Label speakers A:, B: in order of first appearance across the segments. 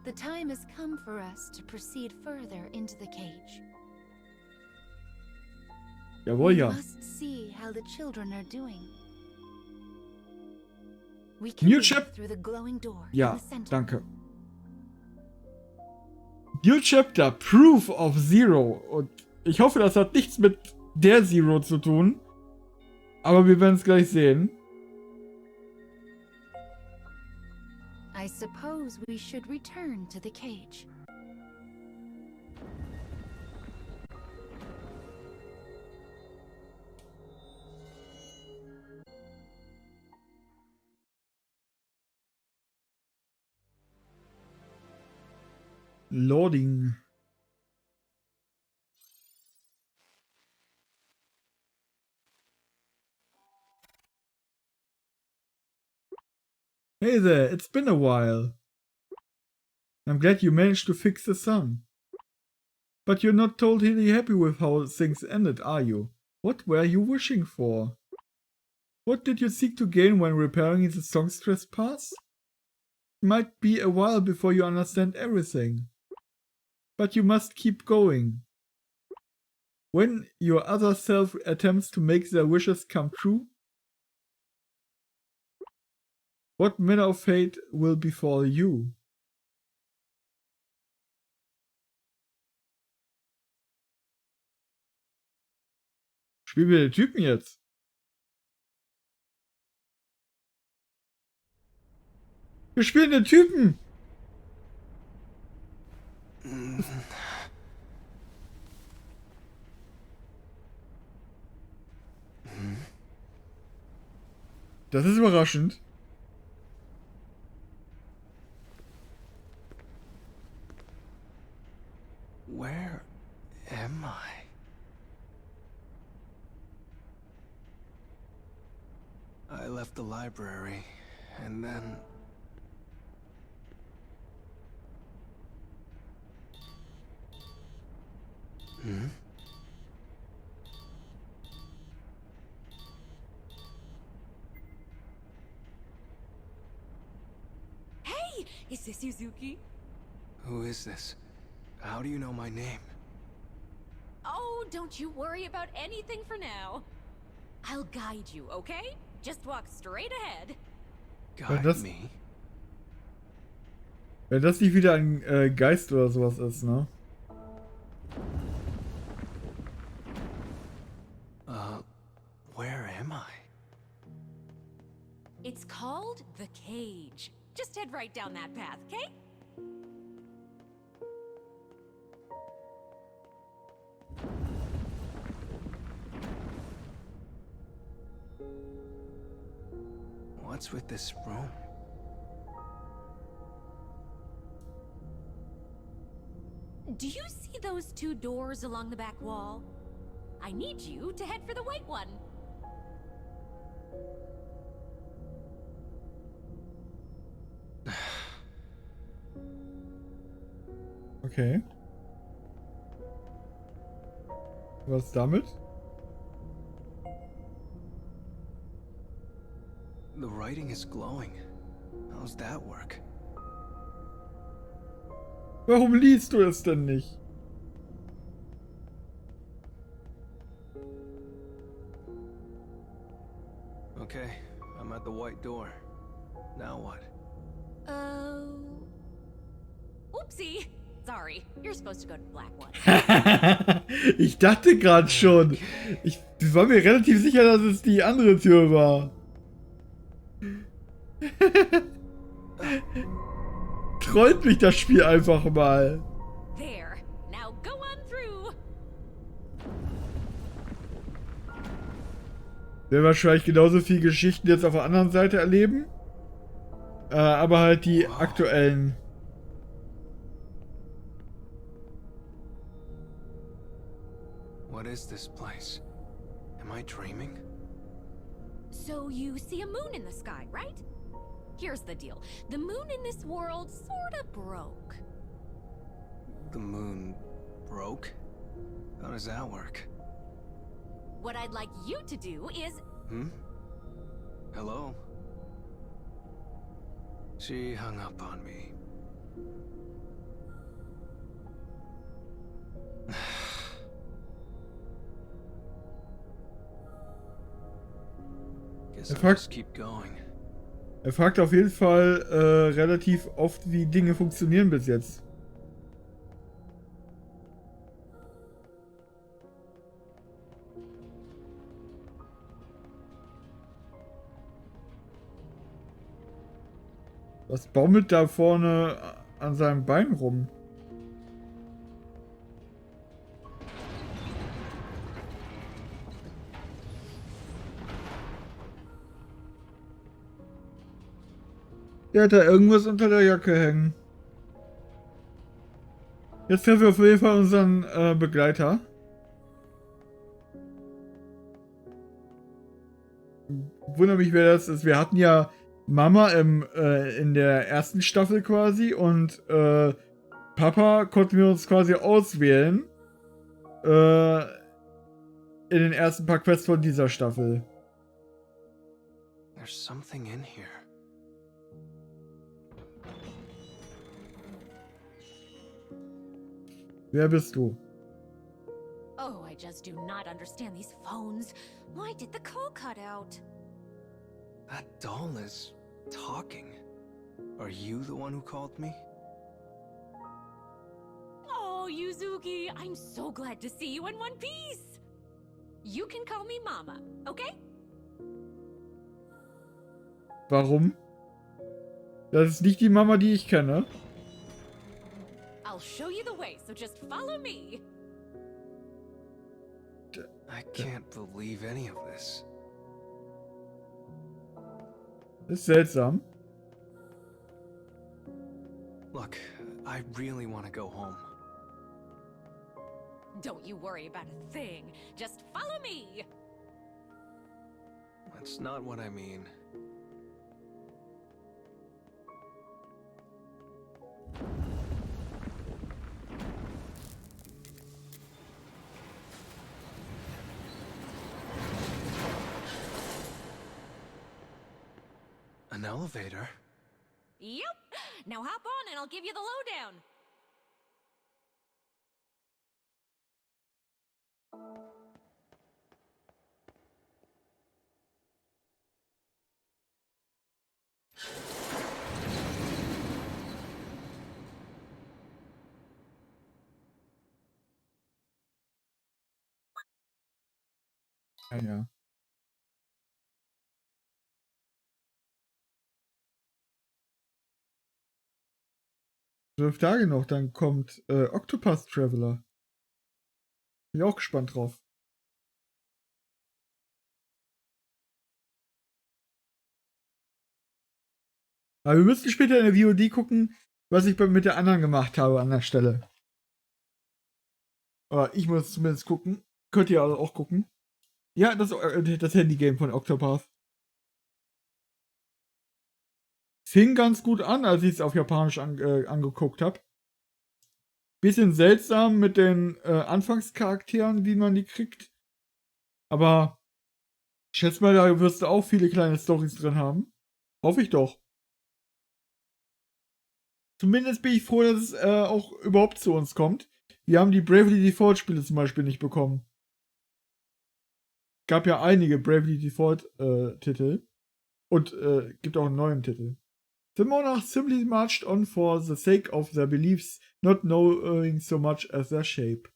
A: The time has come for us to proceed further into the cage.
B: Jawohl,
A: We
B: ja.
A: must see how the children are doing. We
B: New
A: can
B: chap-
A: look through the glowing door in
B: Ja,
A: the center.
B: danke. New Chapter, Proof of Zero. Und ich hoffe, das hat nichts mit der Zero zu tun. Aber wir werden es gleich sehen.
A: I suppose we should return to the cage.
B: Loading. Hey there, it's been a while. I'm glad you managed to fix the sun. But you're not totally happy with how things ended, are you? What were you wishing for? What did you seek to gain when repairing the songstress parts? It might be a while before you understand everything. But you must keep going. When your other self attempts to make their wishes come true, what manner of fate will befall you? Spielen wir den Typen jetzt? Wir spielen den Typen! Das ist überraschend.
C: Where am I? I left the library, and then...
D: Hey, is this Yuzuki?
C: Who is this? How do you know my name?
D: Oh, don't you worry about anything for now. I'll guide you, okay? Just walk straight ahead.
C: Guide me?
B: Wenn das nicht wieder ein Geist oder sowas ist, ne?
C: Where am I?
D: It's called the cage. Just head right down that path, okay?
C: What's with this room?
D: Do you see those two doors along the back wall? I need you to head for the white one.
B: Okay. Was damit?
C: The writing is glowing. How's that work?
B: Warum liest du es denn nicht?
C: Okay, I'm at the white door. Now what?
D: Oopsie. Sorry, you're supposed to go to the black one.
B: Ich dachte gerade schon. Ich war mir relativ sicher, dass es die andere Tür war. Trollt mich das Spiel einfach mal.
D: There. Now go on through.
B: Wir werden wahrscheinlich genauso viele Geschichten jetzt auf der anderen Seite erleben. Aber halt die aktuellen.
C: What is this place? Am I dreaming?
D: So you see a moon in the sky, right? Here's the deal. The moon in this world sorta broke.
C: The moon broke? How does that work?
D: What I'd like you to do is...
C: Hello? She hung up on me. Guess
B: Er
C: I'll
B: fragt,
C: just keep going.
B: er fragt auf jeden Fall relativ oft, wie Dinge funktionieren bis jetzt. Was baumelt da vorne an seinem Bein rum? Der hat da irgendwas unter der Jacke hängen. Jetzt treffen wir auf jeden Fall unseren Begleiter. Wundere mich, wer das ist. Wir hatten ja Mama in der ersten Staffel quasi und Papa konnten wir uns quasi auswählen in den ersten paar Quests von dieser Staffel.
C: There's something in here.
B: Wer bist du?
D: Oh, I just do not understand these phones. Why did the call cut out?
C: That doll is talking. Are you the one who called me?
D: Oh, Yuzuki, I'm so glad to see you in one piece. You can call me Mama, okay?
B: Warum? Das ist nicht die Mama, die ich kenne.
D: I'll show you the way, so just follow me.
C: I can't believe any of this.
B: Das ist seltsam.
C: Look, I really want to go home.
D: Don't you worry about a thing. Just follow me.
C: That's not what I mean. An elevator?
D: Yep. Now hop on and I'll give you the lowdown.
B: Ja, ja. Zwölf Tage noch, dann kommt Octopath Traveler. Bin ich auch gespannt drauf. Aber wir müssen später in der VOD gucken, was ich mit der anderen gemacht habe an der Stelle. Aber ich muss zumindest gucken. Könnt ihr also auch gucken. Ja, das Handy-Game von Octopath. Fing ganz gut an, als ich es auf Japanisch angeguckt habe. Bisschen seltsam mit den Anfangscharakteren, wie man die kriegt. Aber ich schätze mal, da wirst du auch viele kleine Storys drin haben. Hoffe ich doch. Zumindest bin ich froh, dass es auch überhaupt zu uns kommt. Wir haben die Bravely Default Spiele zum Beispiel nicht bekommen. Gab ja einige Bravely Default Titel. Und gibt auch einen neuen Titel. The monarch simply marched on for the sake of their beliefs, not knowing so much as their shape.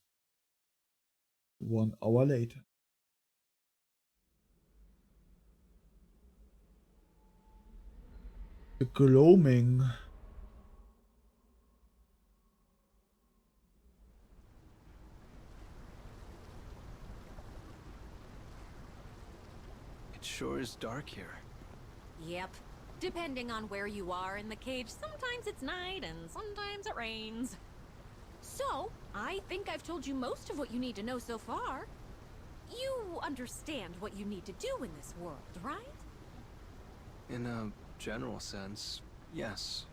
B: 1 hour later. The gloaming.
C: It sure is dark here.
D: Yep. Depending on where you are in the cage, sometimes it's night and sometimes it rains. So, I think I've told you most of what you need to know so far. You understand what you need to do in this world, right?
C: In a general sense, yes.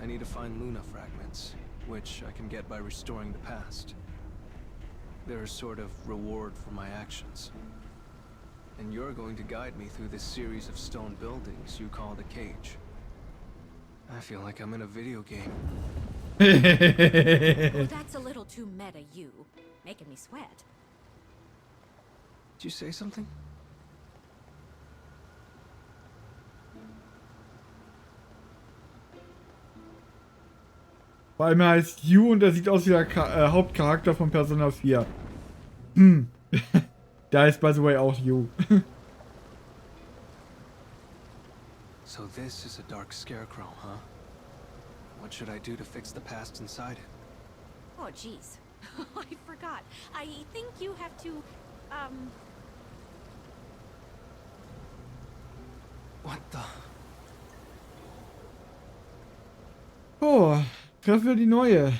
C: I need to find Luna fragments, which I can get by restoring the past. They're a sort of reward for my actions. And you're going to guide me through this series of stone buildings you call the cage. I feel like I'm in a video game.
D: Oh, that's a little too meta, you. Making me sweat.
C: Did you say something?
B: Vor allem er heißt Yu und er sieht aus wie der Hauptcharakter von Persona 4. Hm. Der heißt by the way auch Yu.
C: So this is a dark scarecrow, huh? What should I do to fix the past inside it?
D: Oh, jeez. I forgot. I think you have to,
C: What the?
B: Oh, treffen wir die neue.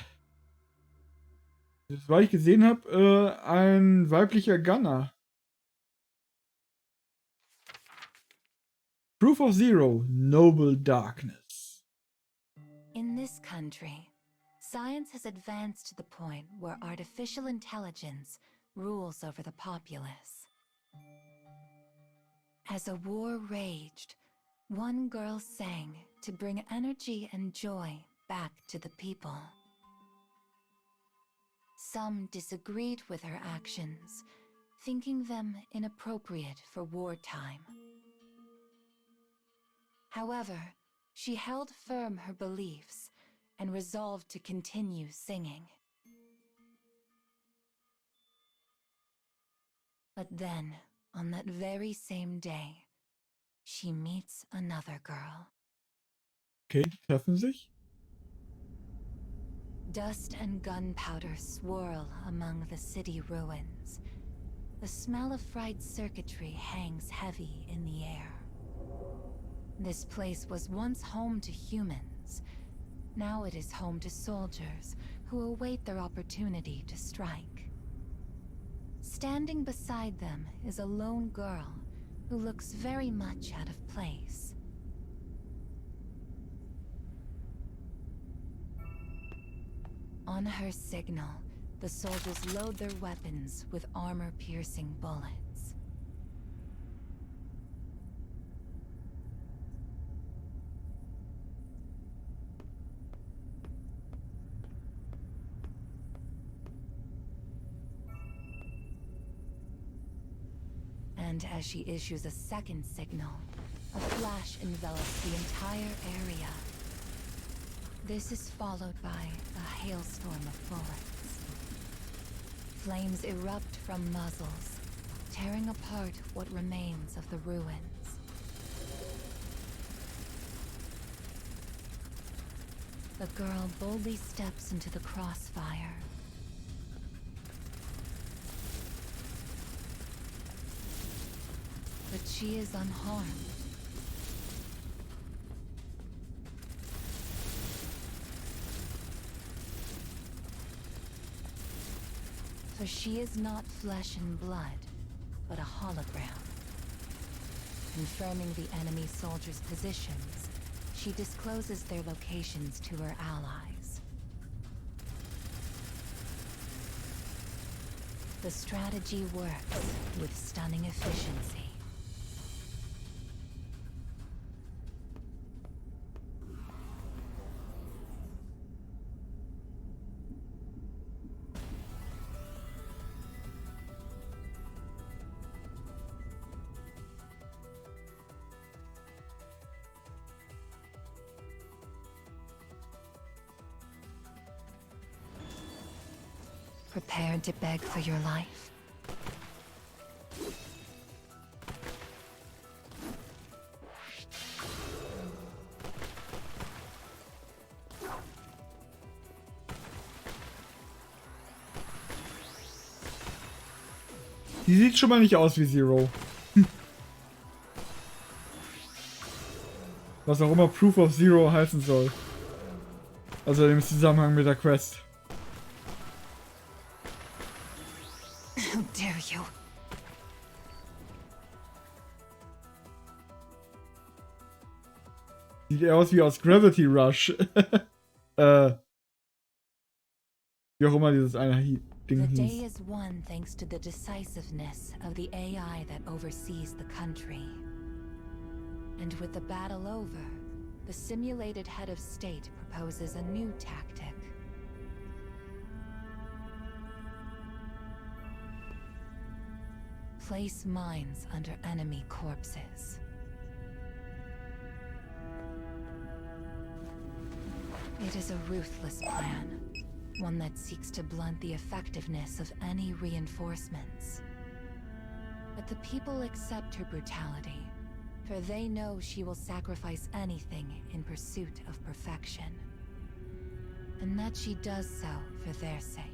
B: Das, was ich gesehen habe, ein weiblicher Gunner. Proof of Zero, Noble Darkness.
A: In this country, science has advanced to the point where artificial intelligence rules over the populace. As a war raged, one girl sang to bring energy and joy back to the people. Some disagreed with her actions, thinking them inappropriate for wartime. However, she held firm her beliefs and resolved to continue singing. But then, on that very same day, she meets another girl.
B: Okay, treffen sich.
A: Dust and gunpowder swirl among the city ruins. The smell of fried circuitry hangs heavy in the air. This place was once home to humans. Now it is home to soldiers who await their opportunity to strike. Standing beside them is a lone girl who looks very much out of place. On her signal, the soldiers load their weapons with armor-piercing bullets. And as she issues a second signal, a flash envelops the entire area. This is followed by a hailstorm of bullets. Flames erupt from muzzles, tearing apart what remains of the ruins. The girl boldly steps into the crossfire. But she is unharmed. For she is not flesh and blood, but a hologram. Confirming the enemy soldiers' positions, she discloses their locations to her allies. The strategy works with stunning efficiency. Prepared to beg for your life?
B: Die sieht schon mal nicht aus wie Zero. Was auch immer Proof of Zero heißen soll. Also im Zusammenhang mit der Quest.
A: How dare you?
B: Sieht eher aus wie aus Gravity Rush. Wie auch immer dieses eine Ding
A: The day
B: hieß.
A: is won thanks to the decisiveness of the AI that oversees the country. And with the battle over, the simulated head of state proposes a new tactic. Place mines under enemy corpses. It is a ruthless plan, one that seeks to blunt the effectiveness of any reinforcements. But the people accept her brutality, for they know she will sacrifice anything in pursuit of perfection. And that she does so for their sakes.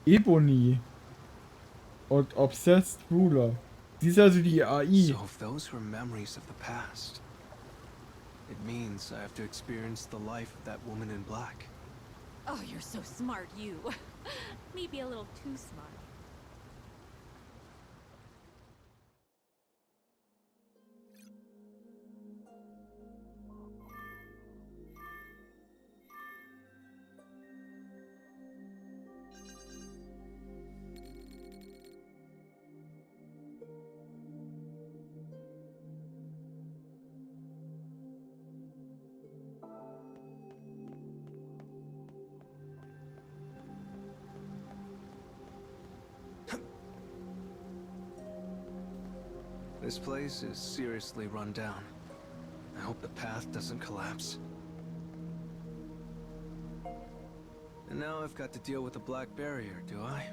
B: Ebony und Obsessed Ruler. Sie ist also die AI.
C: So if those were memories of the past, it means I have to experience the life of that woman in black.
D: Oh, you're so smart, you. Maybe a little too smart.
C: This place is seriously run down. I hope the path doesn't collapse. And now I've got to deal with the black barrier, do I?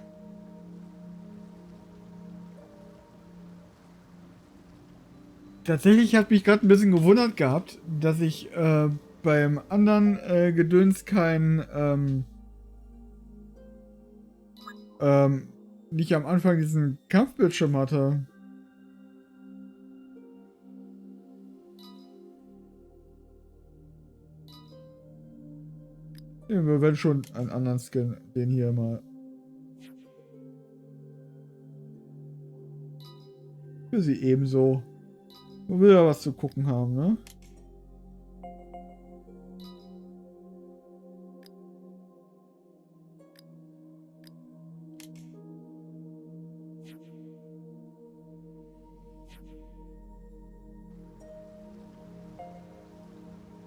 B: Tatsächlich hat mich gerade ein bisschen gewundert gehabt, dass ich beim anderen Gedöns kein nicht am Anfang diesen Kampfbildschirm hatte. Ja, wir werden schon einen anderen Skin, den hier mal. Für sie ebenso. Man will ja was zu gucken haben, ne?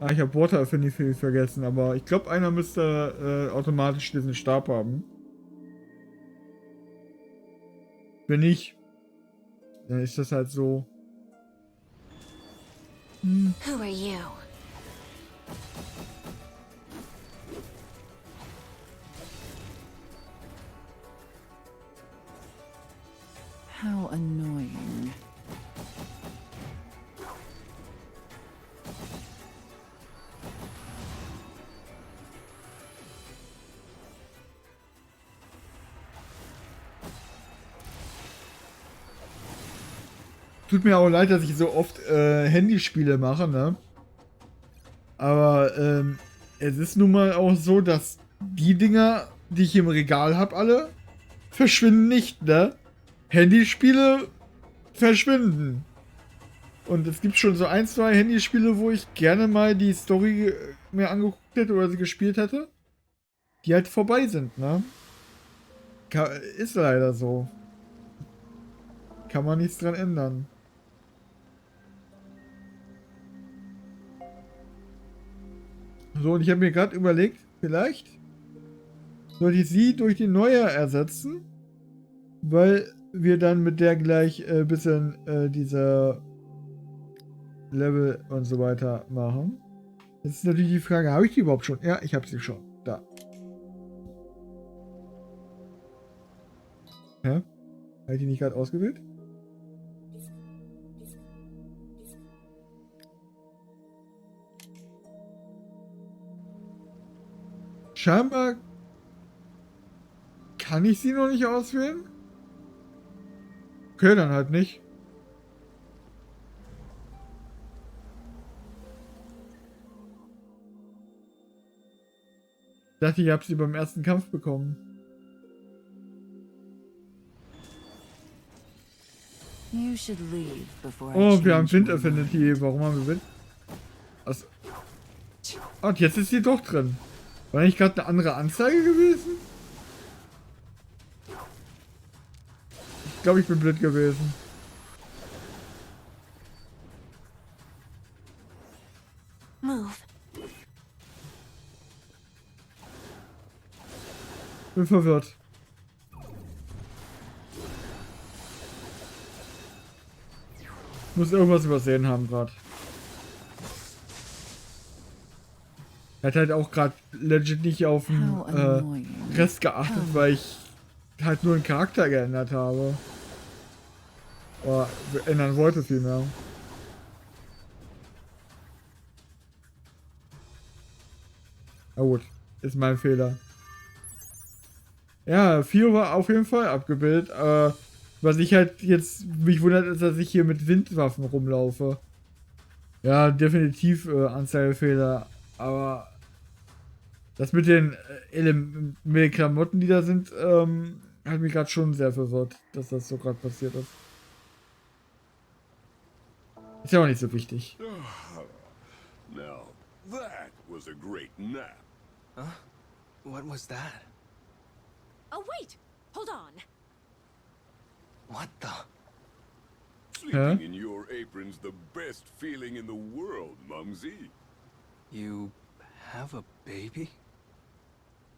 B: Ah, ich habe Water Affinity vergessen, aber ich glaube, einer müsste automatisch diesen Stab haben. Wenn nicht, dann ist das halt so.
D: Who are you?
E: How annoying.
B: Tut mir auch leid, dass ich so oft Handyspiele mache, ne? Aber es ist nun mal auch so, dass die Dinger, die ich im Regal habe, alle verschwinden nicht, ne? Handyspiele verschwinden. Und es gibt schon so ein, zwei Handyspiele, wo ich gerne mal die Story mir angeguckt hätte oder sie gespielt hätte, die halt vorbei sind, ne? Ist leider so. Kann man nichts dran ändern. So, und ich habe mir gerade überlegt, vielleicht sollte ich sie durch die neue ersetzen, weil wir dann mit der gleich ein bisschen diese Level und so weiter machen. Jetzt ist natürlich die Frage, habe ich die überhaupt schon? Ja, ich habe sie schon. Da. Hä? Habe ich die nicht gerade ausgewählt? Scheinbar kann ich sie noch nicht auswählen. Okay, dann halt nicht. Ich dachte, ich habe sie beim ersten Kampf bekommen.
E: You should leave before I
B: Oh, wir haben
E: change my
B: Wind-Affinity.
E: mind.
B: Warum haben wir Wind? Also, und jetzt ist sie doch drin. War nicht gerade eine andere Anzeige gewesen? Ich glaube, ich bin blöd gewesen.
D: Move.
B: Bin verwirrt. Muss irgendwas übersehen haben gerade. Er hat halt auch gerade legit nicht auf den
E: How annoying.
B: Rest geachtet, weil ich halt nur den Charakter geändert habe. Oder ändern wollte vielmehr. Na gut, ist mein Fehler. Ja, Fio war auf jeden Fall abgebildet. Was ich halt jetzt mich wundert, ist, dass ich hier mit Windwaffen rumlaufe. Ja, definitiv Anzeigefehler. Aber das mit den mit den Klamotten, die da sind, hat mich gerade schon sehr verwirrt, dass das so gerade passiert ist. Ist ja auch nicht so wichtig.
F: Now, that was a great nap.
C: Huh? What was that?
D: Oh, wait! Hold on.
C: What the?
F: Sleeping in your apron's the best feeling in the world, Mumsy.
C: You have a baby?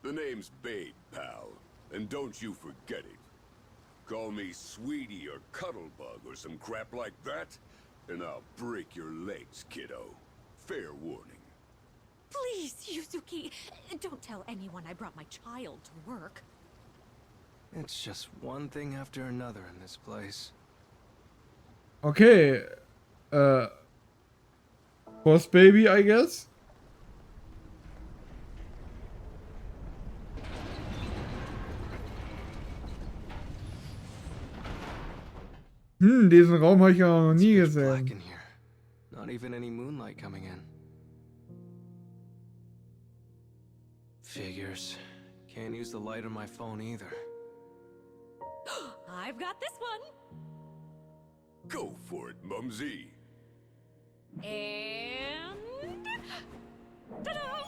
F: The name's Babe, pal. And don't you forget it. Call me Sweetie or Cuddlebug or some crap like that, and I'll break your legs, kiddo. Fair warning.
D: Please, Yuzuki, don't tell anyone I brought my child to work.
C: It's just one thing after another in this place.
B: Okay. Boss Baby, I guess. Diesen Raum habe ich ja noch
C: It's
B: nie
C: pitch black
B: gesehen.
C: in here. Not even any moonlight coming in. Figures. Can't use the light on my phone either.
D: I've got this one.
F: Go for it, Mumsy.
D: And... Ta-da!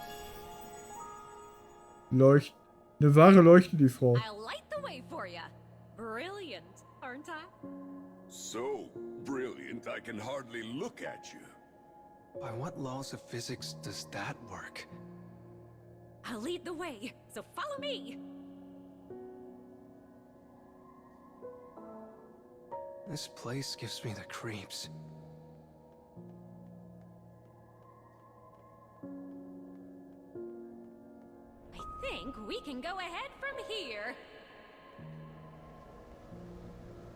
B: Eine wahre Leuchte, die Frau.
D: I'll light the way for you. Brilliant, aren't I?
F: So brilliant, I can hardly look at you.
C: By what laws of physics does that work?
D: I'll lead the way, so follow me.
C: This place gives me the creeps.
D: I think we can go ahead from here.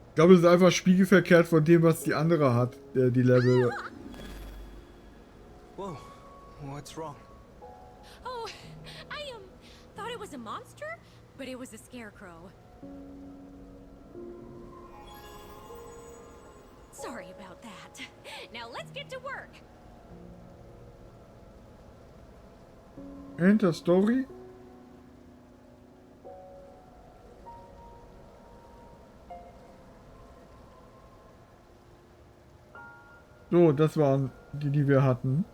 B: Ich glaube, das ist einfach spiegelverkehrt von dem, was die andere hat, die Level.
C: Whoa, what's wrong?
D: Oh, I thought it was a monster, but it was a scarecrow. Sorry about that. Now let's get to work.
B: Enter Story? So, das waren die, die wir hatten.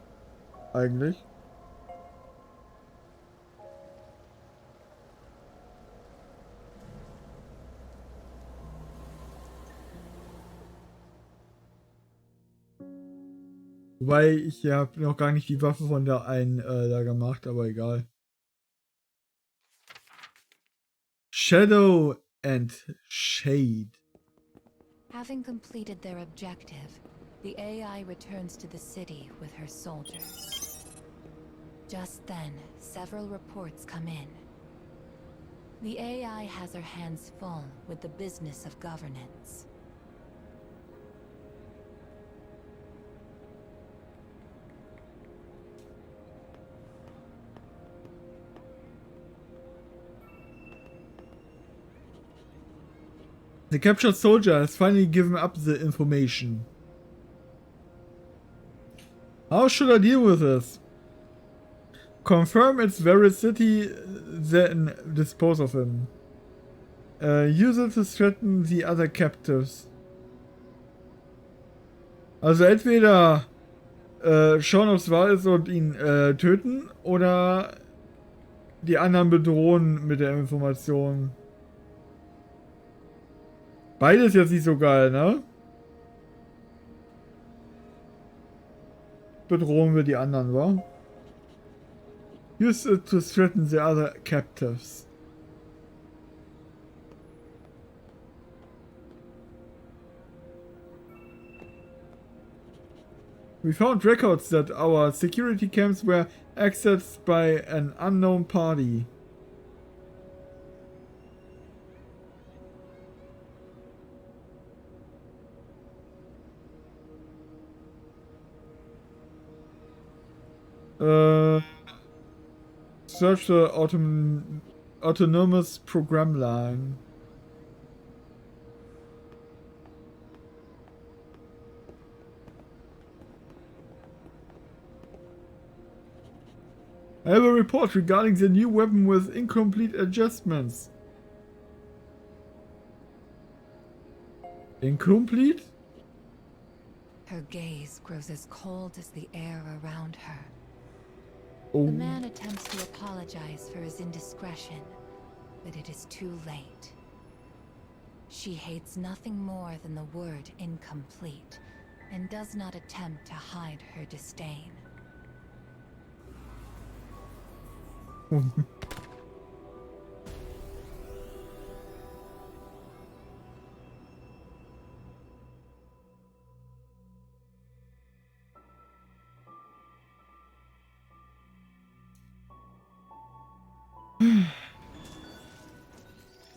B: Eigentlich. Wobei, ich habe noch gar nicht die Waffe von der einen da gemacht, aber egal. Shadow and Shade.
A: Having completed their objective, the AI returns to the city with her soldiers. Just then, several reports come in. The AI has her hands full with the business of governance.
B: The captured soldier has finally given up the information. How should I deal with this? Confirm its veracity, then dispose of him. Use it to threaten the other captives. Also entweder schauen, ob es wahr ist und ihn töten oder die anderen bedrohen mit der Information. Beides jetzt nicht so geil, ne? Bedrohen wir die anderen, wa? Use it to threaten the other captives. We found records that our security camps were accessed by an unknown party. Search the autonomous program line. I have a report regarding the new weapon with incomplete adjustments. Incomplete?
A: Her gaze grows as cold as the air around her.
B: Oh.
A: The man attempts to apologize for his indiscretion, but it is too late. She hates nothing more than the word incomplete, and does not attempt to hide her disdain.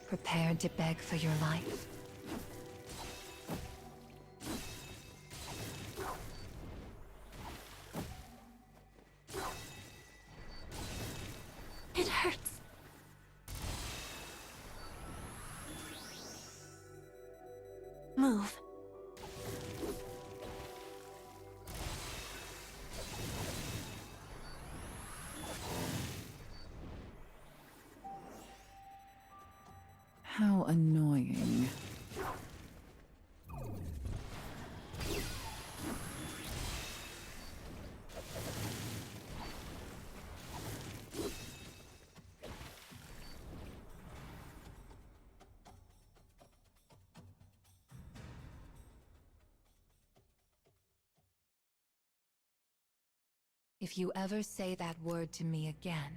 A: Prepared to beg for your life?
D: It hurts. Move.
E: How annoying.
A: If you ever say that word to me again,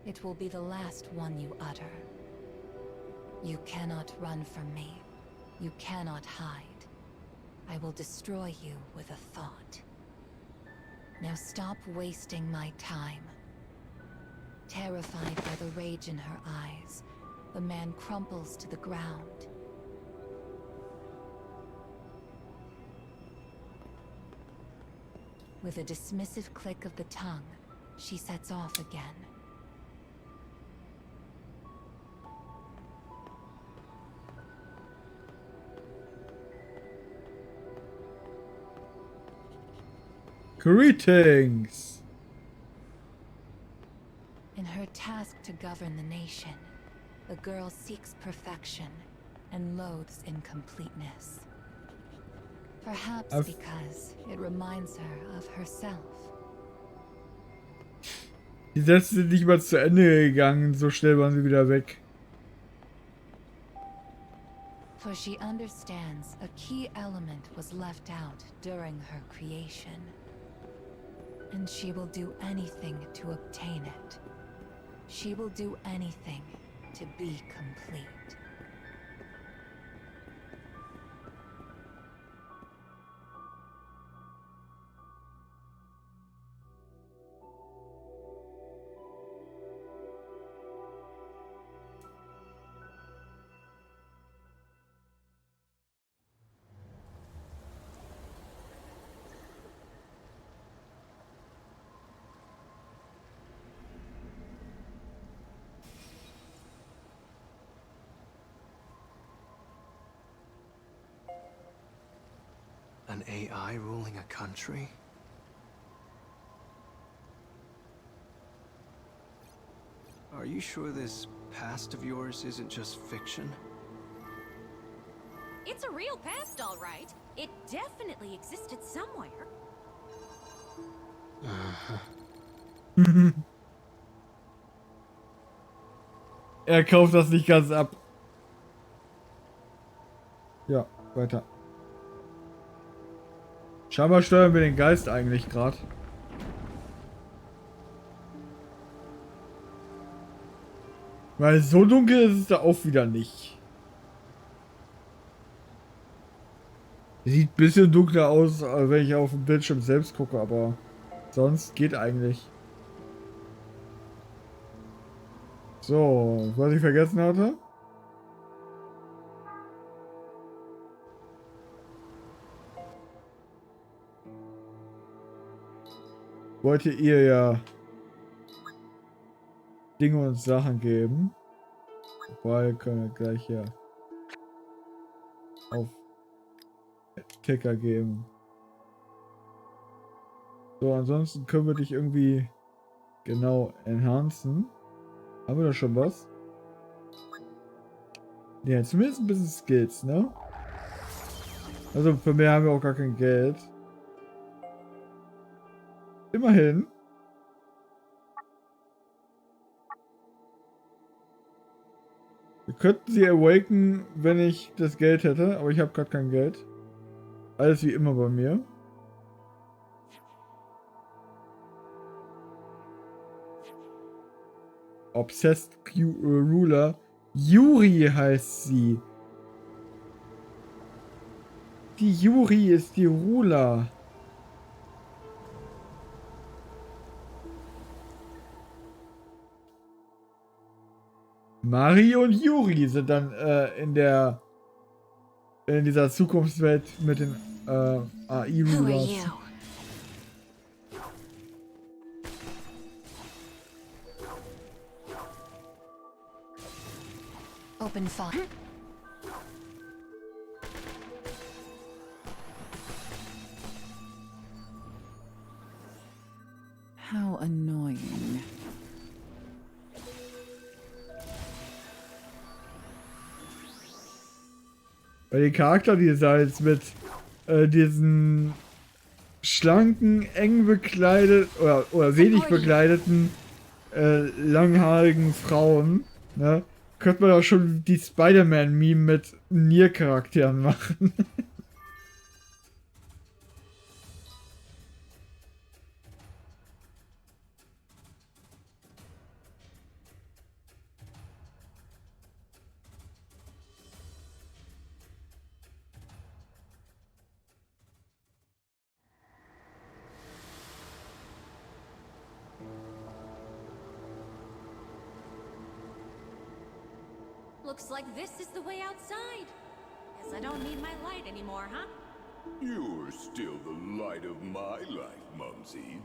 A: it will be the last one you utter. You cannot run from me. You cannot hide. I will destroy you with a thought. Now stop wasting my time. Terrified by the rage in her eyes, the man crumples to the ground. With a dismissive click of the tongue, she sets off again.
B: Greetings!
A: In her task to govern the nation, the girl seeks perfection and loathes incompleteness. Perhaps because it reminds her of herself.
B: Die Sätze sind nicht mal zu Ende gegangen, so schnell waren sie wieder weg.
A: For she understands a key element was left out during her creation. And she will do anything to obtain it. She will do anything to be complete.
C: An AI ruling a country? Are you sure this past of yours isn't just fiction?
D: It's a real past, all right. It definitely existed somewhere.
B: Er kauft das nicht ganz ab. Ja, weiter. Scheinbar steuern wir den Geist eigentlich gerade. Weil so dunkel ist es da auch wieder nicht. Sieht ein bisschen dunkler aus, wenn ich auf dem Bildschirm selbst gucke, aber sonst geht eigentlich. So, was ich vergessen hatte. Wollte ihr ja Dinge und Sachen geben. Wobei können wir gleich hier auf Ticker geben. So, ansonsten können wir dich irgendwie genau enhancen. Haben wir da schon was? Ja, zumindest ein bisschen Skills, ne? Also für mehr haben wir auch gar kein Geld. Immerhin. Wir könnten sie awaken, wenn ich das Geld hätte, aber ich habe gerade kein Geld. Alles wie immer bei mir. Obsessed Ruler. Yuri heißt sie. Die Yuri ist die Ruler. Mari und Yuri sind dann in dieser Zukunftswelt mit den AI-Rulers.
A: Open fire.
E: How annoying.
B: Bei den Charakterdesigns mit diesen schlanken, eng bekleidet oder wenig bekleideten, langhaarigen Frauen, ne, könnte man auch schon die Spider-Man-Meme mit NieR-Charakteren machen.
D: Looks like this is the way outside. Guess I don't need my light anymore, huh?
F: You're still the light of my life, Mumsy.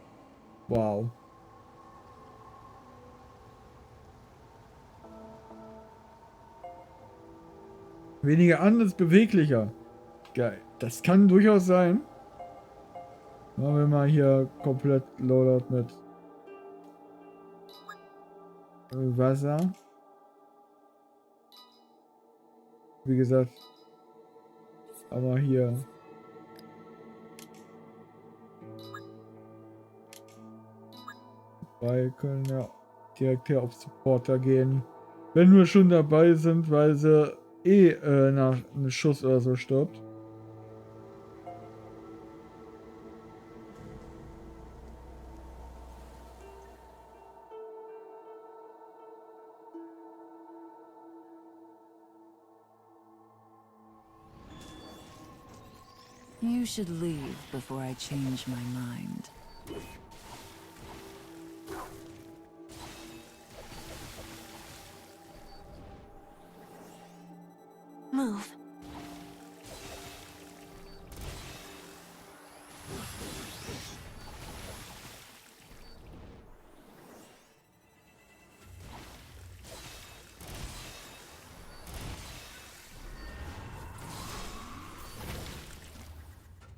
B: Wow. Weniger anders, beweglicher. Geil. Das kann durchaus sein. Machen wir mal hier komplett Loadout mit Wasser. Wie gesagt, aber hier bei können ja direkt hier auf Supporter gehen. Wenn wir schon dabei sind, weil sie nach einem Schuss oder so stirbt.
E: You should leave before I change my mind.
D: Move.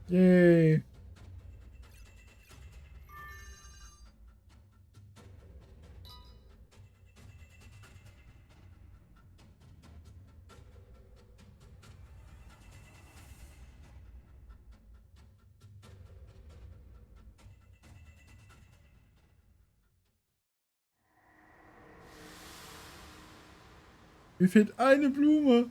B: Yay. Mir fehlt eine Blume.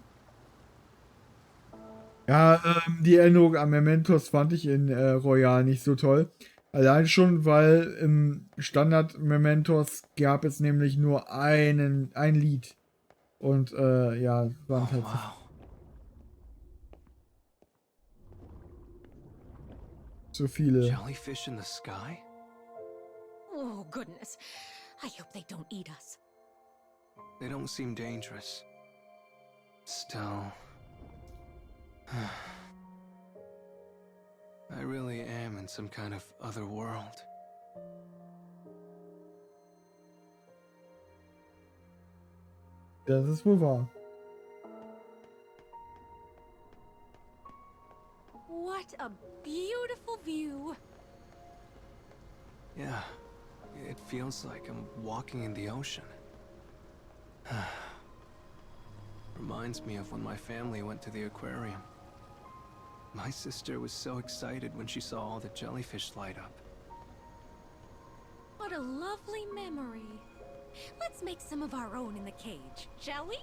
B: Ja, die Änderung an Mementos fand ich in Royal nicht so toll. Allein schon, weil im Standard Mementos gab es nämlich nur ein Lied. Und ja, waren
C: Oh,
B: halt so
C: wow.
B: so viele.
C: Jellyfish in the sky?
D: Oh, goodness. I hope they don't eat us.
C: They don't seem dangerous. Still... I really am in some kind of other world.
B: Das ist wohl wahr.
D: What a beautiful view.
C: Yeah, it feels like I'm walking in the ocean. Reminds me of when my family went to the aquarium. My sister was so excited when she saw all the jellyfish light up.
D: What a lovely memory. Let's make some of our own in the cage, shall we?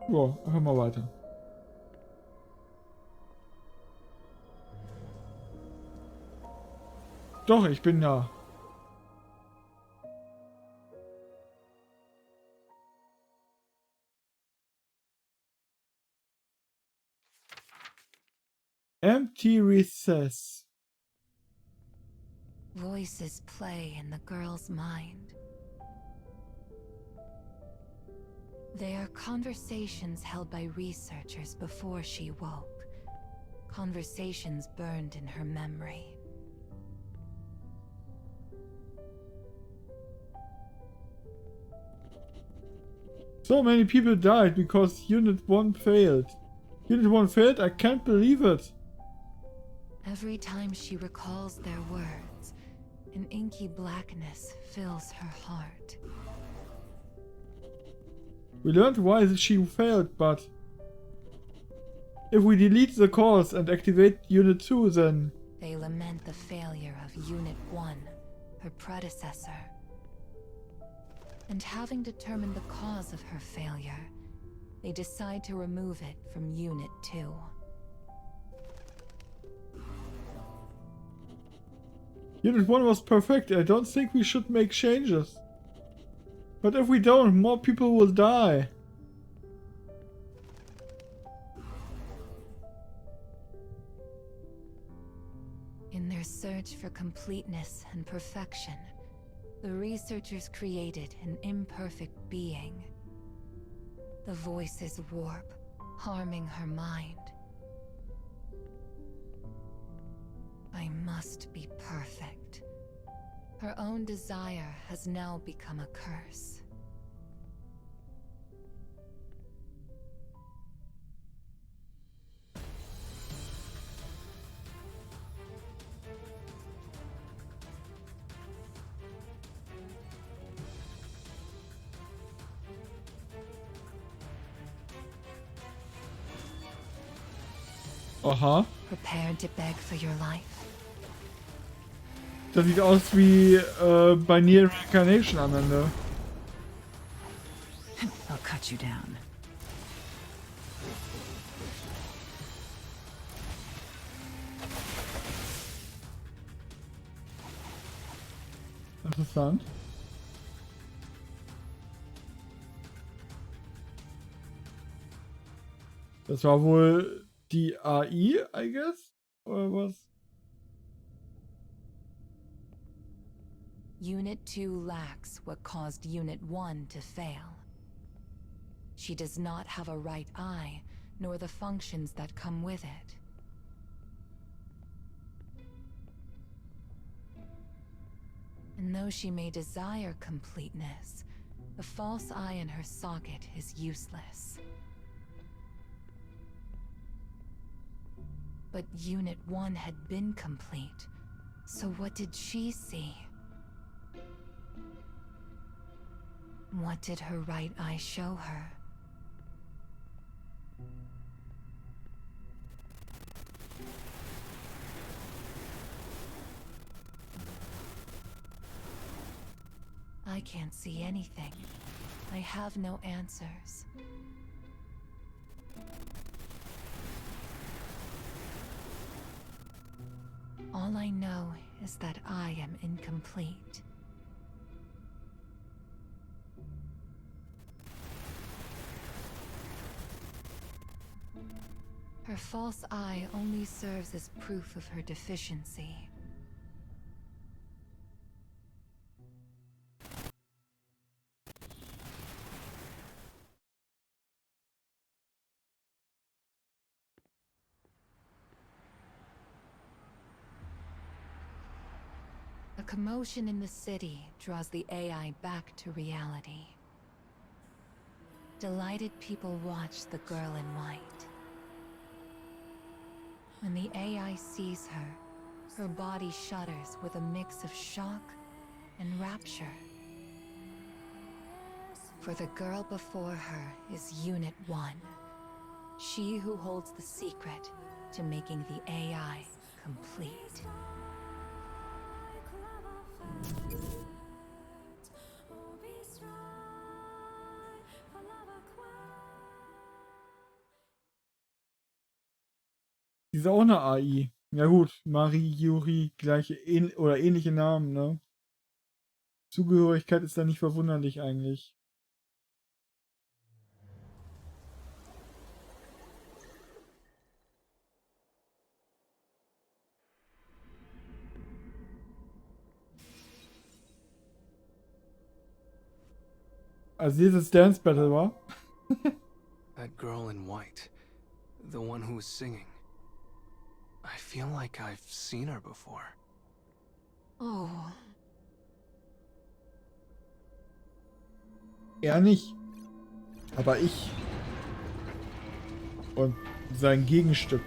B: Ja, hör mal weiter. Doch, ich bin da. Empty recess.
A: Voices play in the girl's mind. They are conversations held by researchers before she woke. Conversations burned in her memory.
B: So many people died because Unit 1 failed. Unit 1 failed? I can't believe it.
A: Every time she recalls their words, an inky blackness fills her heart.
B: We learned why she failed, but if we delete the cause and activate Unit 2, then...
A: They lament the failure of Unit 1, her predecessor. And having determined the cause of her failure, they decide to remove it from Unit 2.
B: Unit 1 was perfect. I don't think we should make changes. But if we don't, more people will die.
A: In their search for completeness and perfection, the researchers created an imperfect being. The voices warp, harming her mind. I must be perfect. Her own desire has now become a curse.
B: Aha.
A: Prepare to beg for your life.
B: Das sieht aus wie bei NieR Carnation am Ende.
E: I'll cut you down.
B: Interessant. Das war wohl die AI, I guess? Oder was?
A: Unit 2 lacks what caused Unit 1 to fail. She does not have a right eye, nor the functions that come with it. And though she may desire completeness, the false eye in her socket is useless. But Unit 1 had been complete, so what did she see? What did her right eye show her? I can't see anything. I have no answers. All I know is that I am incomplete. Her false eye only serves as proof of her deficiency. A commotion in the city draws the AI back to reality. Delighted people watch the girl in white. When the AI sees her, her body shudders with a mix of shock and rapture. For the girl before her is Unit 1. She who holds the secret to making the AI complete.
B: Die ist auch eine AI. Ja gut, Marie, Yuri, gleiche oder ähnliche Namen, ne? Zugehörigkeit ist da nicht verwunderlich eigentlich. Also dieses Dance Battle war.
C: That girl in white. The one who was singing. I feel like I've seen her before.
A: Oh.
B: Er nicht. Aber ich. Und sein Gegenstück.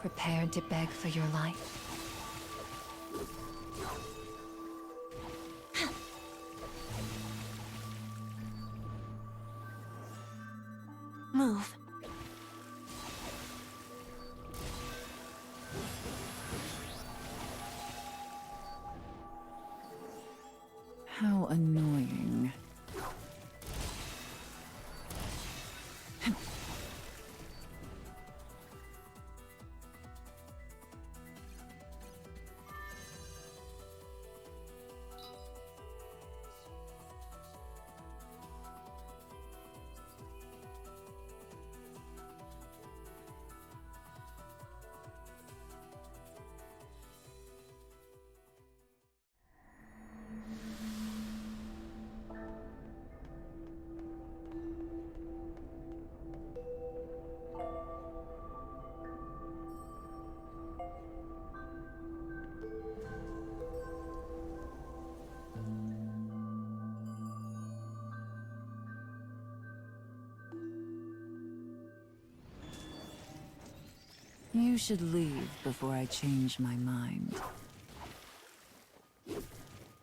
A: Prepared to beg for your life? Move.
E: How annoying. You should leave before I change my mind.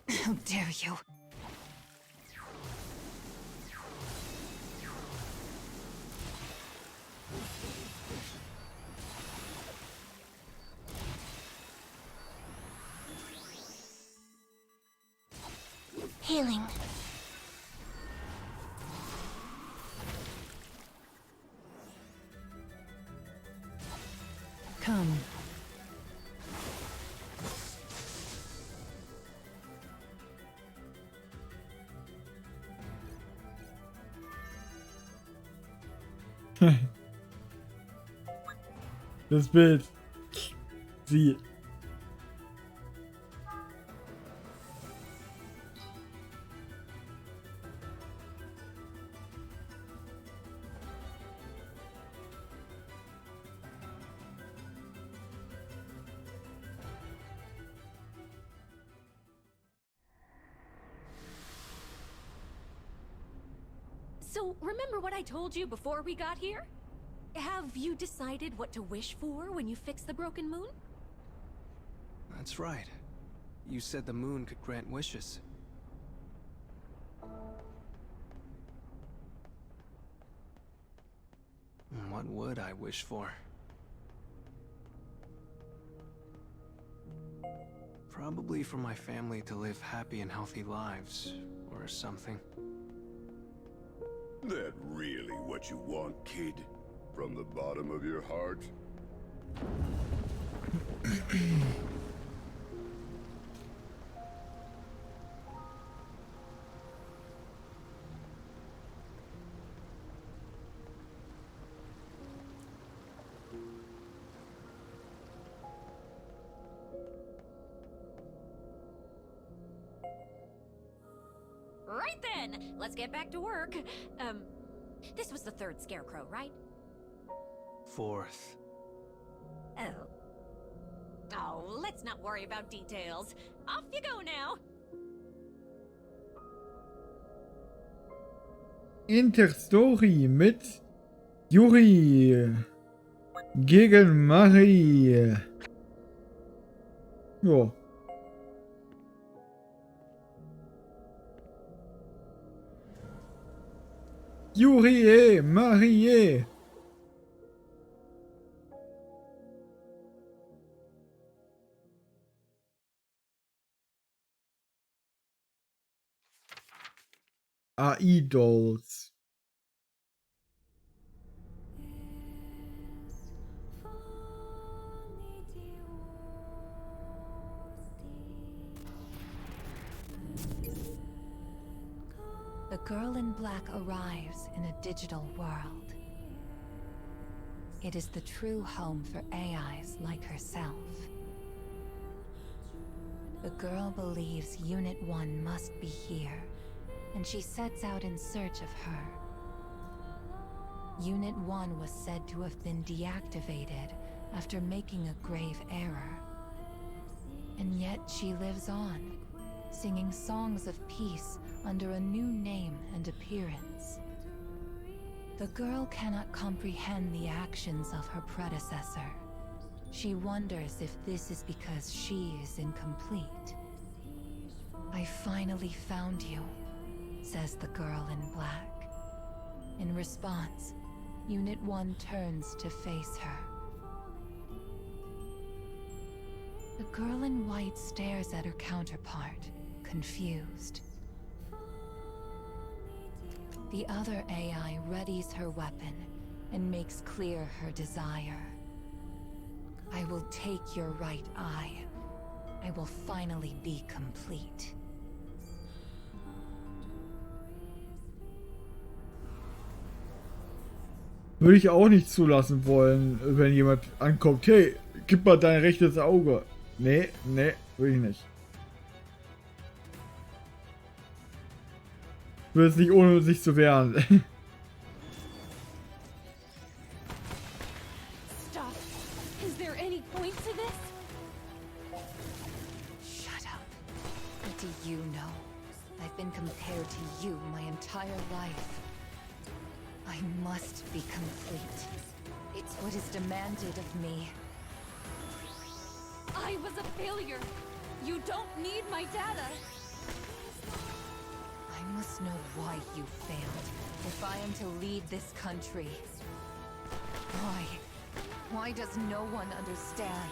A: How dare you? Healing.
E: Come.
B: Das Bild. Sie.
D: So, remember what I told you before we got here? Have you decided what to wish for when you fix the broken moon?
C: That's right. You said the moon could grant wishes. What would I wish for? Probably for my family to live happy and healthy lives, or something.
F: That really what you want, kid? From the bottom of your heart?
D: Right then! Let's get back to work. This was the third scarecrow, right?
C: Fourth.
D: Oh. Oh, let's not worry about details. Off you go now!
B: Interstory mit Yuri gegen Marie. Jo. Yuri est marié. AI Dolls.
A: The girl in black arrives in a digital world. It is the true home for AIs like herself. The girl believes Unit 1 must be here, and she sets out in search of her. Unit 1 was said to have been deactivated after making a grave error. And yet she lives on, singing songs of peace under a new name and appearance. The girl cannot comprehend the actions of her predecessor. She wonders if this is because she is incomplete. "I finally found you," says the girl in black. In response, Unit 1 turns to face her. The girl in white stares at her counterpart, confused. The other AI readies her weapon and makes clear her desire. "I will take your right eye. I will finally be complete."
B: Würde ich auch nicht zulassen wollen, wenn jemand ankommt. Hey, gib mal dein rechtes Auge. Nee, nee, will ich nicht. Will es nicht, ohne sich zu wehren.
D: Stop! Is there any point to this?
A: Shut up. What do you know? I've been compared to you my entire life. I must be complete. It's what is demanded of me.
D: I was a failure. You don't need my data.
A: I must know why you failed, if I am to lead this country. Why? Why does no one understand?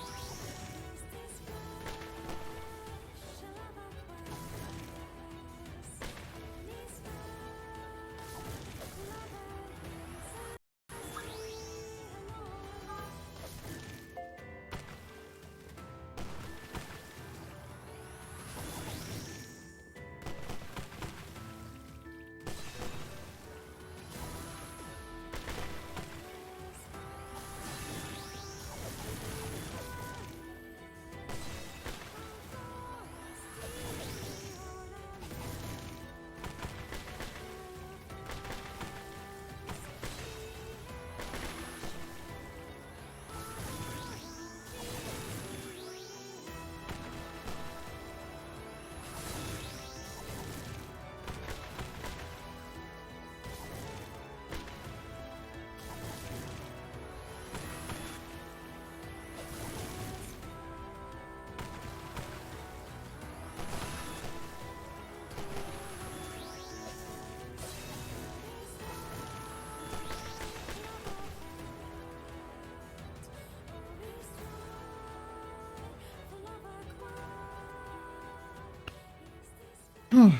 A: A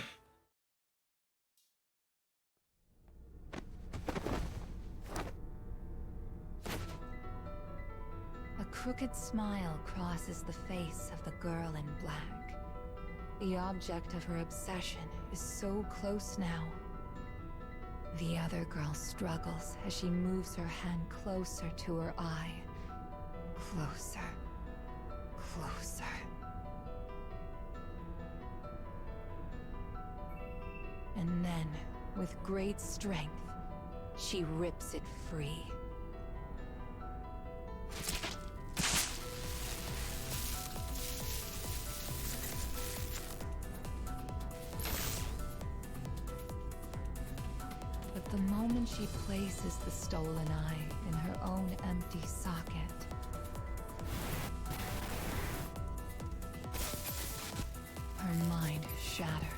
A: crooked smile crosses the face of the girl in black. The object of her obsession is so close now. The other girl struggles as she moves her hand closer to her eye. Closer. Closer. And then, with great strength, she rips it free. But the moment she places the stolen eye in her own empty socket, her mind shatters.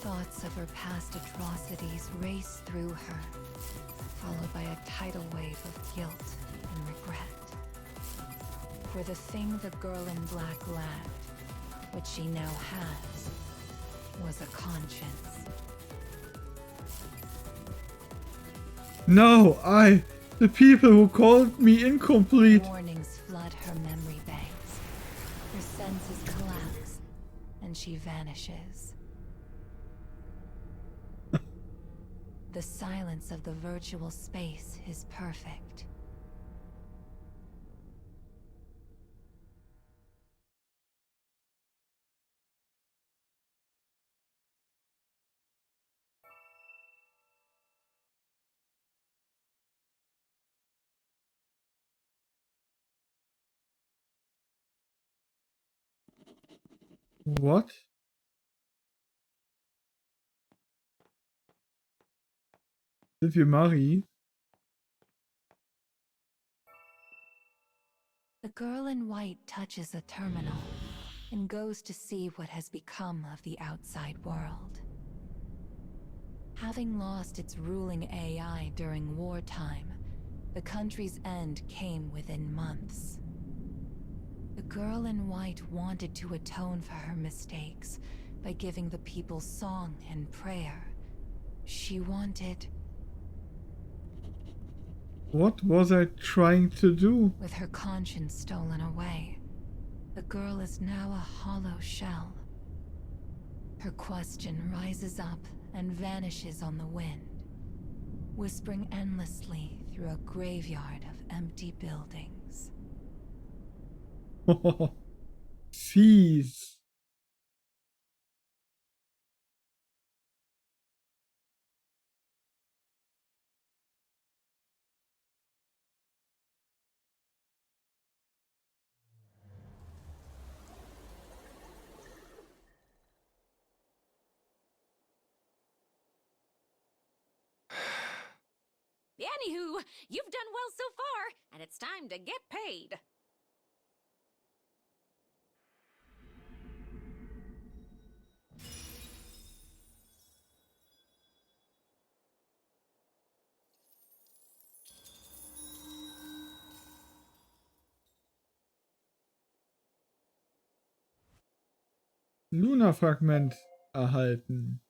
A: Thoughts of her past atrocities race through her, followed by a tidal wave of guilt and regret. For the thing the girl in black lacked, which she now has, was a conscience.
B: No, the people who called me incomplete.
A: Warnings flood her memory banks. Her senses collapse, and she vanishes. The silence of the virtual space is perfect.
B: What? Sind wir Mari?
A: The girl in white touches a terminal and goes to see what has become of the outside world. Having lost its ruling AI during wartime, the country's end came within months. The girl in white wanted to atone for her mistakes by giving the people song and prayer. She wanted...
B: What was I trying to do?
A: With her conscience stolen away, the girl is now a hollow shell. Her question rises up and vanishes on the wind, whispering endlessly through a graveyard of empty buildings.
B: Fies.
D: Anywho, you've done well so far, and it's time to get paid.
B: Luna-Fragment erhalten.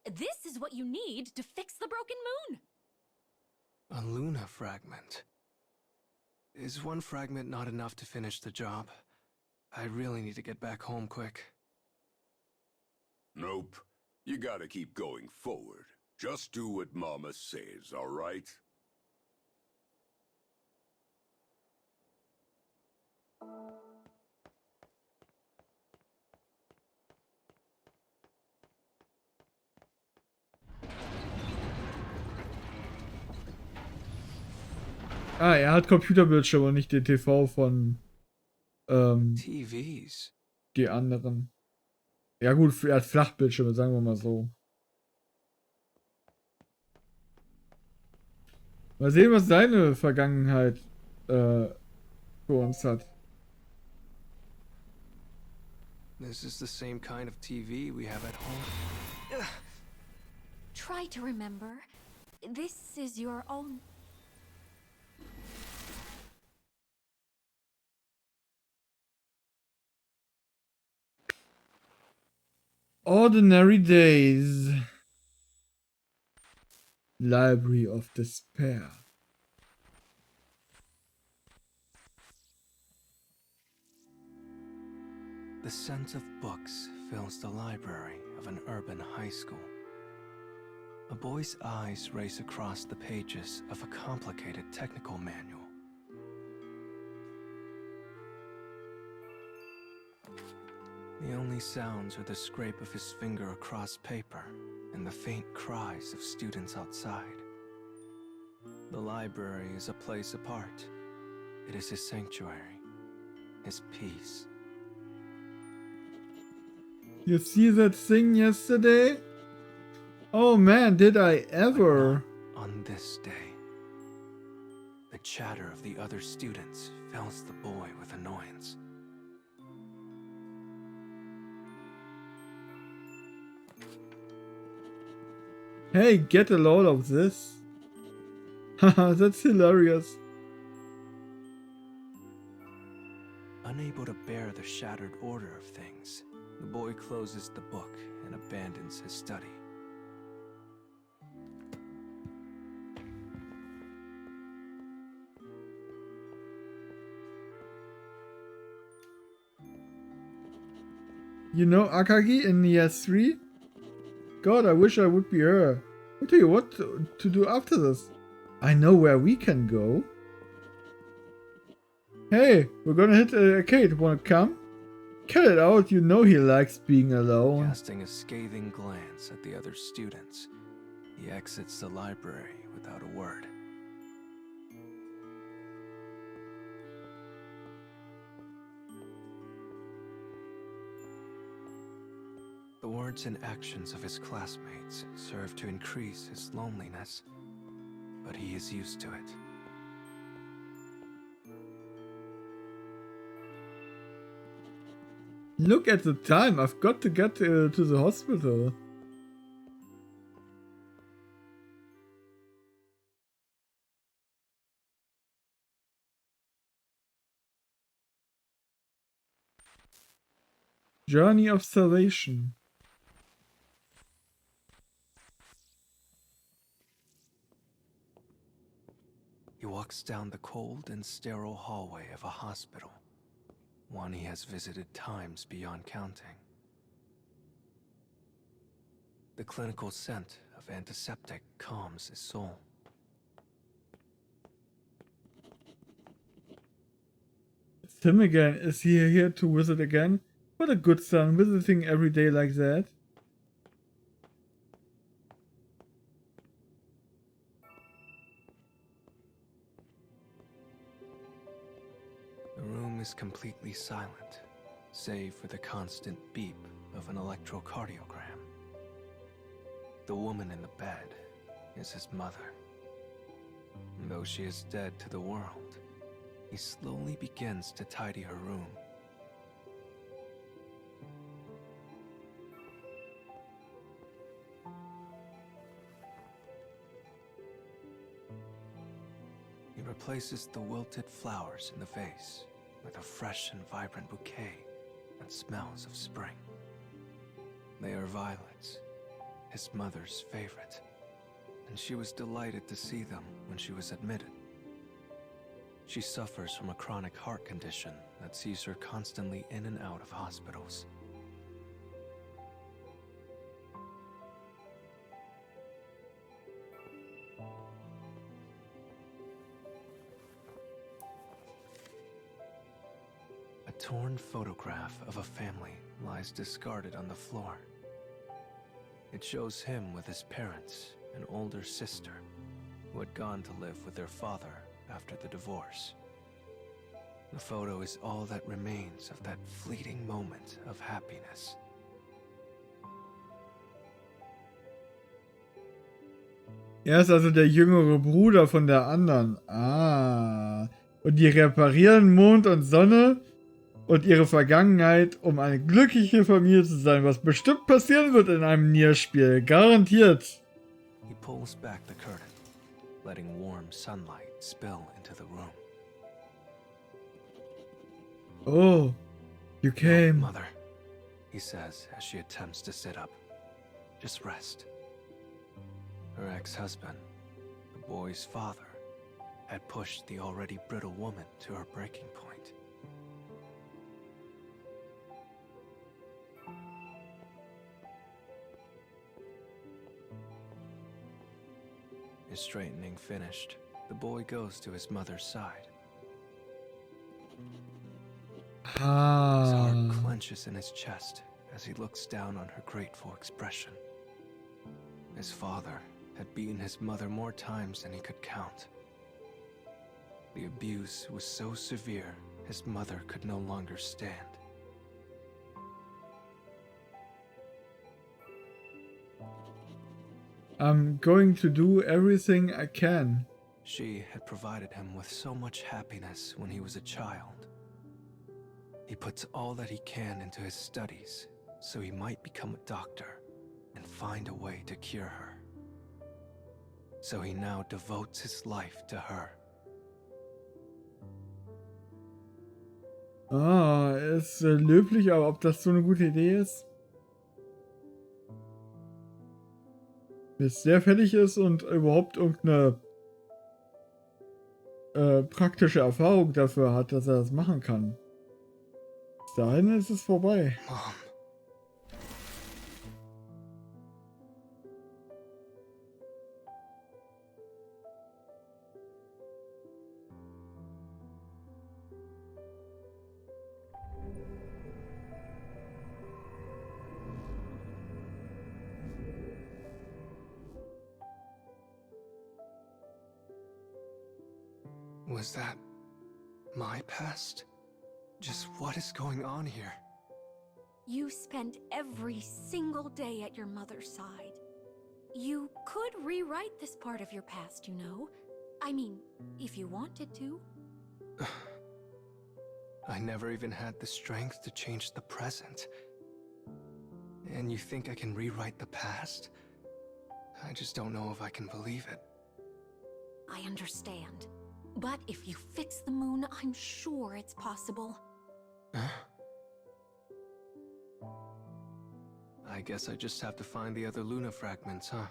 D: This is what you need to fix the broken moon.
C: A Luna fragment. Is one fragment not enough to finish the job? I really need to get back home quick.
F: Nope. You gotta keep going forward. Just do what Mama says, alright?
B: Ah, er hat Computerbildschirme und nicht den TV von
C: TVs.
B: die anderen. Ja gut, er hat Flachbildschirme, sagen wir mal so. Mal sehen, was seine Vergangenheit für uns hat.
C: This is the same kind of TV we have at home.
D: Try to remember. This is your own
B: Ordinary Days. Library of Despair.
C: The scent of books fills the library of an urban high school. A boy's eyes race across the pages of a complicated technical manual. The only sounds are the scrape of his finger across paper and the faint cries of students outside. The library is a place apart. It is his sanctuary, his peace.
B: You see that thing yesterday? Oh man, did I ever!
C: On this day, the chatter of the other students fills the boy with annoyance.
B: Hey, get a load of this. Haha, that's hilarious.
C: Unable to bear the shattered order of things, the boy closes the book and abandons his study.
B: You know Akagi in NieR 3? God, I wish I would be her. I'll tell you what to do after this. I know where we can go. Hey, we're gonna hit an arcade. Wanna come? Cut it out, you know he likes being alone.
C: Casting a scathing glance at the other students, he exits the library without a word. The words and actions of his classmates serve to increase his loneliness, but he is used to it.
B: Look at the time, I've got to get to the hospital. Journey of Salvation.
C: He walks down the cold and sterile hallway of a hospital, one he has visited times beyond counting. The clinical scent of antiseptic calms his soul.
B: It's him again. Is he here to visit again? What a good son, visiting every day like that.
C: The room is completely silent, save for the constant beep of an electrocardiogram. The woman in the bed is his mother. And though she is dead to the world, he slowly begins to tidy her room. He replaces the wilted flowers in the vase with a fresh and vibrant bouquet that smells of spring. They are violets, his mother's favorite, and she was delighted to see them when she was admitted. She suffers from a chronic heart condition that sees her constantly in and out of hospitals. A torn photograph of a family lies discarded on the floor. It shows him with his parents, an older sister, who had gone to live with their father after the divorce. The photo is all that remains of that fleeting moment of happiness.
B: Er ist also der jüngere Bruder von der anderen. Ah. Und die reparieren Mond und Sonne und ihre Vergangenheit, um eine glückliche Familie zu sein, was bestimmt passieren wird in einem NieR-Spiel. Garantiert.
C: He pulls back the curtain, letting warm sunlight spill into the room.
B: Oh, you
C: No,
B: came.
C: Mother. he says as she attempts to sit up. Just rest. Her ex-husband, the boy's father, had pushed the already brittle woman to her breaking point. His straightening finished, the boy goes to his mother's side. His heart
B: Ah.
C: clenches in his chest as he looks down on her grateful expression. His father had beaten his mother more times than he could count. The abuse was so severe, his mother could no longer stand.
B: I'm going to do everything I can.
C: She had provided him with so much happiness when he was a child. He puts all that he can into his studies, so he might become a doctor and find a way to cure her. So he now devotes his life to her.
B: Ah, ist löblich, aber ob das so eine gute Idee ist? Bis der fertig ist und überhaupt irgendeine praktische Erfahrung dafür hat, dass er das machen kann. Bis dahin ist es vorbei.
C: Mom. Was that my past? Just what is going on here?
D: You spent every single day at your mother's side. You could rewrite this part of your past, you know. I mean, if you wanted to.
C: I never even had the strength to change the present. And you think I can rewrite the past? I just don't know if I can believe it.
D: I understand. But if you fix the moon, I'm sure it's possible.
C: Huh? I guess I just have to find the other Luna fragments, huh?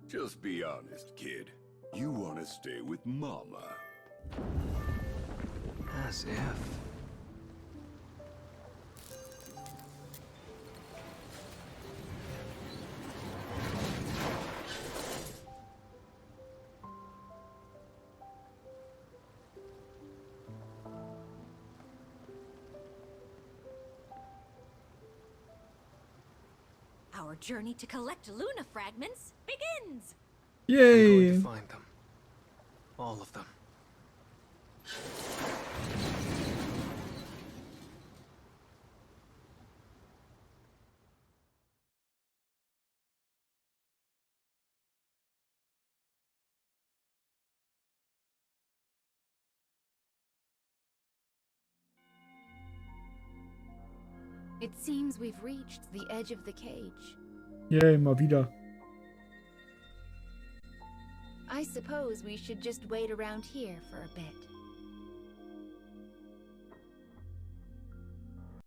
F: Just be honest, kid. You want to stay with Mama.
C: As if.
D: Our journey to collect Luna fragments begins!
C: I'm going
B: Yay!
C: to find them. All of them.
G: It seems we've reached the edge of the cage.
B: Yay, mal wieder.
G: I suppose we should just wait around here for a bit.